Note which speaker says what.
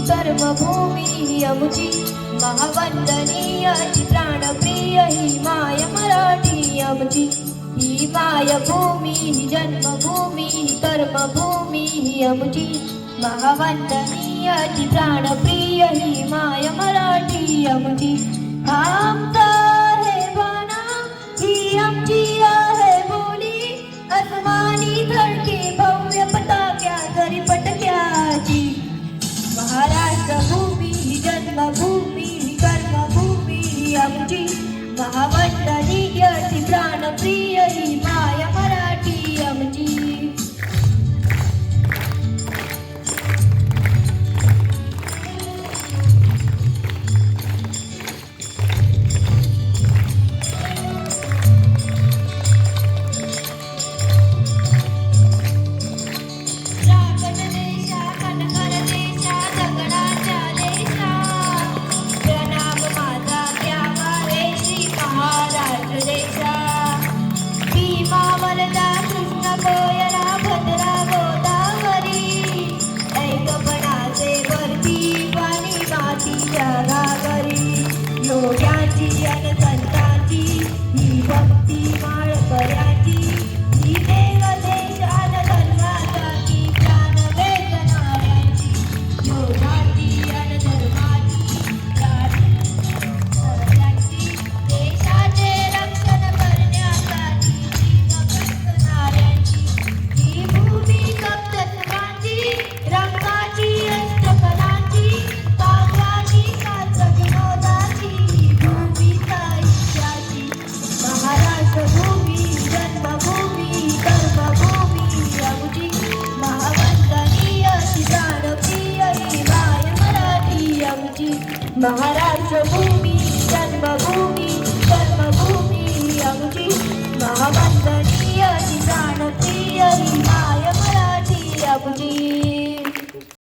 Speaker 1: कर्मभूमी ही आमची महावंदनीय प्राणप्रिय ही माय मराठी आमची ही मायभूमी ही जन्मभूमी ही कर्मभूमी ही आमची महावंदनीय प्राणप्रिय ही माय मराठी आमची आमचा हे बना ही आमची आहे बोली अस्मानी धडकी भव्य पताक्या जरी पटक्याची महाराष्ट्र भूमी ही जन्मभूमी ही कर्मभूमी ही आमची महावंदनीय प्राणप्रिय ही माय मराठी आमची योग्याची आणि संतांची ही भक्ती माळकऱ्याची ही देव देशान धर्मासाठी प्राण वेचणाऱ्यांची योगाची आणि धर्माची देशाचे रक्षण करण्यासाठी जीव गंजणाऱ्यांची ही भूमी सप्तत्वाची रंगाची अष्टकलांची काव्याची विनोदाची भूमी साहित्याची महाराष्ट्रभूमी जन्मभूमी कर्मभूमी आमची महावंदनीय प्राणप्रिय ही माय मराठी आमची महाराष्ट्रभूमी जन्मभूमी